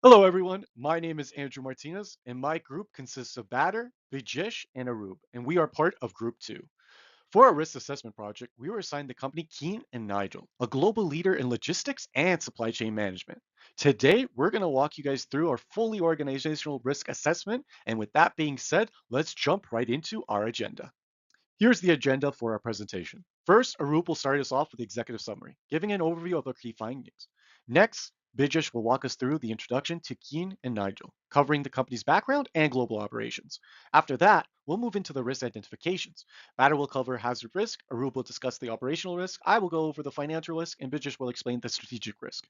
Hello, everyone. My name is Andrew Martinez, and my group consists of Batter, Vijesh, and Arub, and we are part of Group 2. For our risk assessment project, we were assigned the company Keen and Nigel, a global leader in logistics and supply chain management. Today, we're going to walk you guys through our fully organizational risk assessment, and with that being said, let's jump right into our agenda. Here's the agenda for our presentation. First, Arup will start us off with the executive summary, giving an overview of our key findings. Next, Bijesh will walk us through the introduction to Keen and Nigel, covering the company's background and global operations. After that, we'll move into the risk identifications. Bader will cover hazard risk, Arup will discuss the operational risk, I will go over the financial risk, and Bijesh will explain the strategic risk.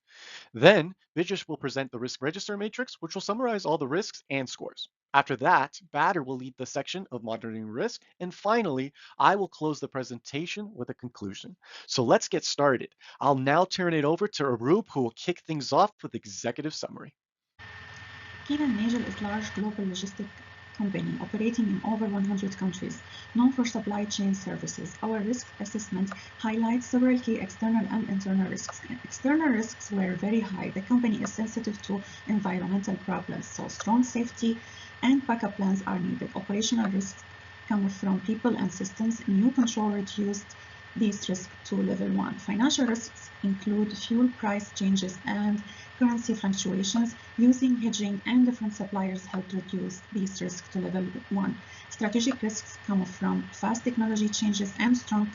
Then, Vijesh will present the risk register matrix, which will summarize all the risks and scores. After that, Bader will lead the section of monitoring risk. And finally, I will close the presentation with a conclusion. So let's get started. I'll now turn it over to Arup, who will kick things off with executive summary. Keen & Nagel is a large global logistic company operating in over 100 countries, known for supply chain services. Our risk assessment highlights several key external and internal risks. External risks were very high. The company is sensitive to environmental problems, so strong safety and backup plans are needed. Operational risks come from people and systems. New control reduced these risks to level 1. Financial risks include fuel price changes and currency fluctuations. Using hedging and different suppliers help reduce these risks to level 1. Strategic risks come from fast technology changes and strong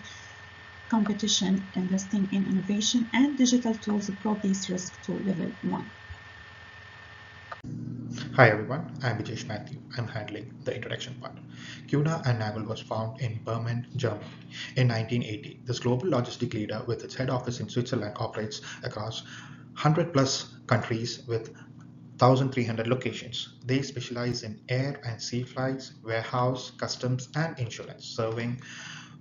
competition. Investing in innovation and digital tools brought these risks to level 1. Hi everyone, I'm Vijesh Matthew. I'm handling the introduction part. Cuna and Nagel was founded in Bremen, Germany in 1980. This global logistic leader with its head office in Switzerland operates across 100 plus countries with 1,300 locations. They specialize in air and sea flights, warehouse, customs, and insurance, serving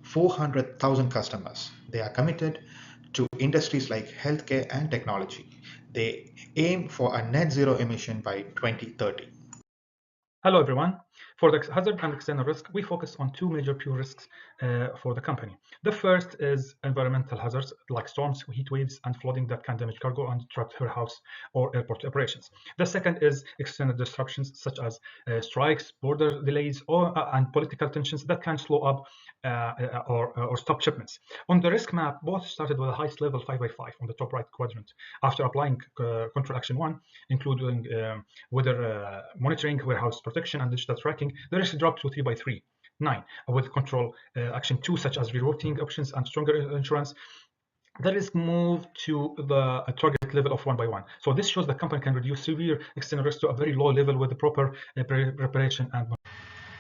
400,000 customers. They are committed to industries like healthcare and technology. They aim for a net zero emission by 2030. Hello, everyone. For the hazard and external risk, we focus on two major pure risks for the company. The first is environmental hazards like storms, heat waves, and flooding that can damage cargo and disrupt warehouse or airport operations. The second is external disruptions such as strikes, border delays, and political tensions that can slow up or stop shipments. On the risk map, both started with a highest level 5 by 5 on the top right quadrant. After applying control action 1, including weather monitoring, warehouse protection, and digital tracking, the risk dropped to 3 by 3. 9. With control action 2, such as rerouting options and stronger insurance, the risk moved to the target level of 1 by 1. So this shows the company can reduce severe external risk to a very low level with the proper preparation and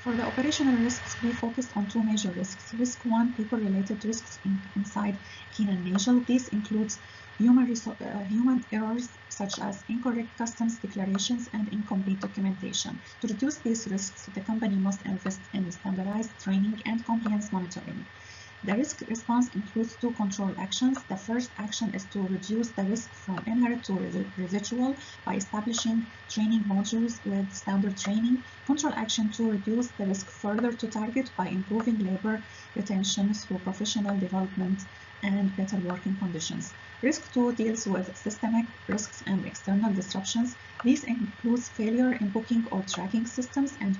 For the operational risks, we focused on two major risks. Risk 1, people-related risks inside Keen & Nagel. This includes human errors such as incorrect customs declarations and incomplete documentation. To reduce these risks, the company must invest in standardized training and compliance monitoring. The risk response includes two control actions. The first action is to reduce the risk from inherent to residual by establishing training modules with standard training. Control action 2, reduce the risk further to target by improving labor retention through professional development and better working conditions. Risk 2 deals with systemic risks and external disruptions. These includes failure in booking or tracking systems and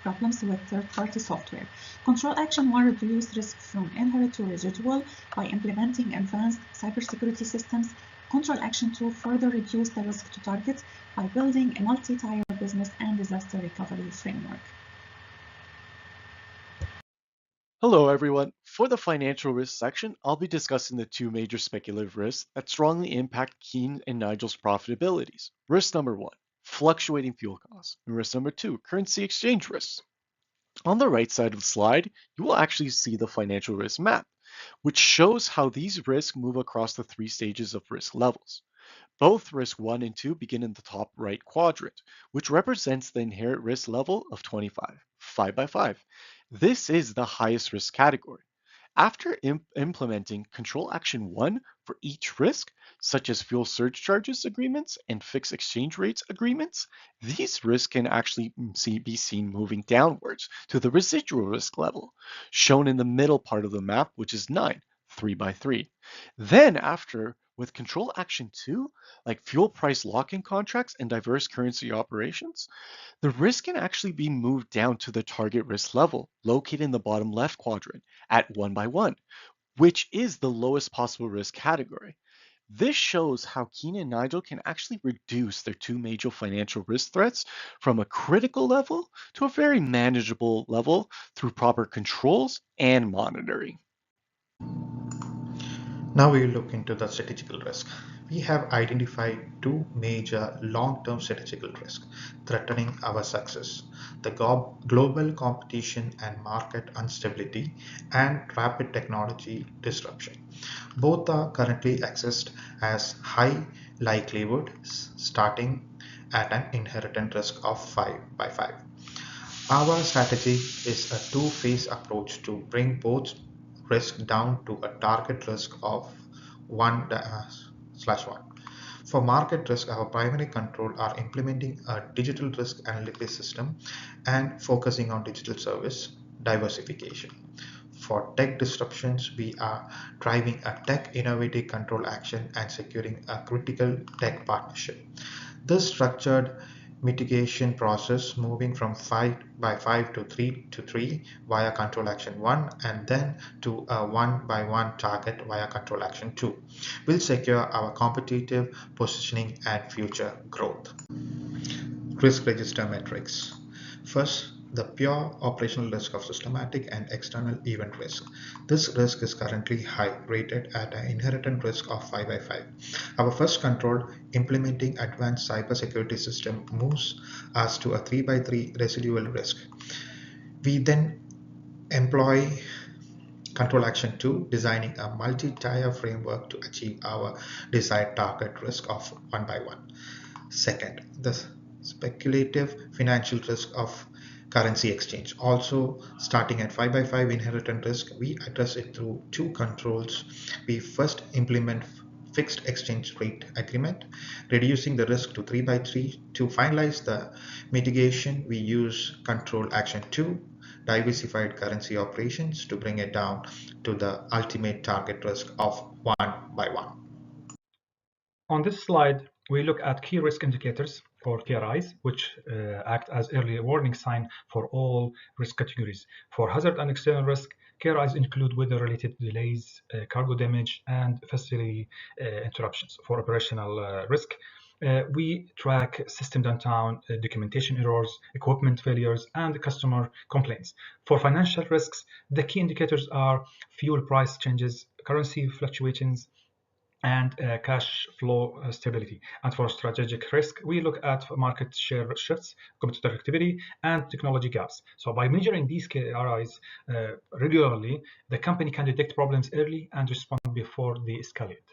problems with third-party software. Control action 1, reduce risk from inherent to residual by implementing advanced cybersecurity systems. Control action 2, further reduce the risk to targets by building a multi-tier business and disaster recovery framework. Hello, everyone. For the financial risk section, I'll be discussing the two major speculative risks that strongly impact Keen and Nigel's profitabilities. Risk number 1, fluctuating fuel costs, and risk number 2, currency exchange risks. On the right side of the slide, you will actually see the financial risk map, which shows how these risks move across the three stages of risk levels. Both risk 1 and 2 begin in the top right quadrant, which represents the inherent risk level of 25, 5 by 5. This is the highest risk category. After implementing Control Action 1 for each risk, such as fuel surcharges agreements and fixed exchange rates agreements, these risks can actually be seen moving downwards to the residual risk level, shown in the middle part of the map, which is 9, 3 by 3. Then after with Control Action 2, like fuel price lock-in contracts and diverse currency operations, the risk can actually be moved down to the target risk level, located in the bottom left quadrant at 1 by 1, which is the lowest possible risk category. This shows how Keen and Nigel can actually reduce their two major financial risk threats from a critical level to a very manageable level through proper controls and monitoring. Now we will look into the strategical risk. We have identified two major long-term strategical risks threatening our success: the global competition and market instability, and rapid technology disruption. Both are currently assessed as high likelihood, starting at an inherent risk of 5 by 5. Our strategy is a two-phase approach to bring both risk down to a target risk of 1/1. For market risk, our primary control are implementing a digital risk analytics system and focusing on digital service diversification. For tech disruptions, we are driving a tech innovative control action and securing a critical tech partnership. This structured mitigation process, moving from 5 by 5 to 3 to 3 via control action 1 and then to a 1 by 1 target via control action 2, will secure our competitive positioning and future growth. Risk register metrics. First, the pure operational risk of systematic and external event risk. This risk is currently high, rated at an inherent risk of 5 by 5. Our first control, implementing advanced cybersecurity system, moves us to a 3 by 3 residual risk. We then employ Control Action 2, designing a multi-tier framework to achieve our desired target risk of 1 by 1. Second, the speculative financial risk of currency exchange. Also starting at 5 by 5 inherent risk, we address it through two controls. We first implement fixed exchange rate agreement, reducing the risk to 3 by 3. To finalize the mitigation, we use Control Action 2, diversified currency operations, to bring it down to the ultimate target risk of 1 by 1. On this slide, we look at key risk indicators, or KRIs, which act as early warning sign for all risk categories. For hazard and external risk, KRIs include weather-related delays, cargo damage, and facility interruptions. For operational risk, we track system downtime, documentation errors, equipment failures, and customer complaints. For financial risks, the key indicators are fuel price changes, currency fluctuations, and cash flow stability. And for strategic risk, we look at market share shifts, competitor activity, and technology gaps. So by measuring these KRIs regularly, the company can detect problems early and respond before they escalate.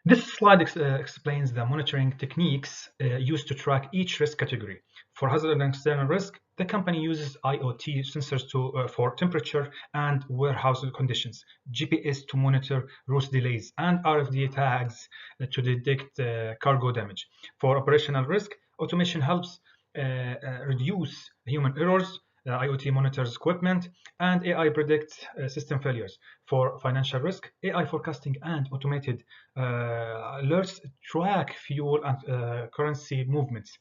This slide explains the monitoring techniques used to track each risk category. For hazard and external risk, the company uses IoT sensors for temperature and warehouse conditions, GPS to monitor route delays, and RFID tags to detect cargo damage. For operational risk, automation helps reduce human errors, IoT monitors equipment, and AI predicts system failures. For financial risk, AI forecasting and automated alerts track fuel and currency movements.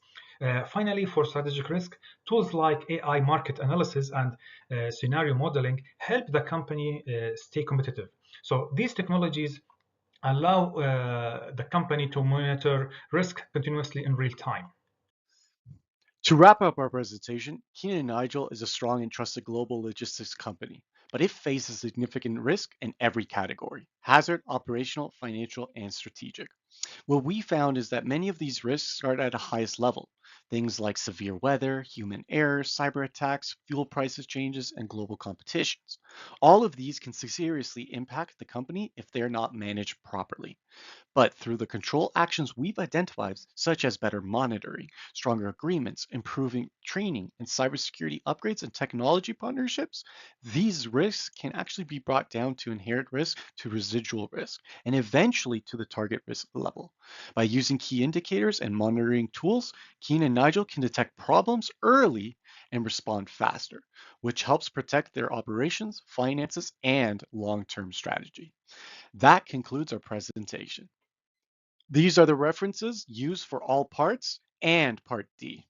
Finally, for strategic risk, tools like AI market analysis and scenario modeling help the company stay competitive. So these technologies allow the company to monitor risk continuously in real time. To wrap up our presentation, Keen & Nigel is a strong and trusted global logistics company, but it faces significant risk in every category: hazard, operational, financial, and strategic. What we found is that many of these risks start at a highest level. Things like severe weather, human errors, cyber attacks, fuel prices changes, and global competitions. All of these can seriously impact the company if they're not managed properly. But through the control actions we've identified, such as better monitoring, stronger agreements, improving training, and cybersecurity upgrades and technology partnerships, these risks can actually be brought down to inherent risk to residual risk, and eventually to the target risk level. By using key indicators and monitoring tools, Keen and Nigel can detect problems early and respond faster, which helps protect their operations, finances, and long-term strategy. That concludes our presentation. These are the references used for all parts and Part D.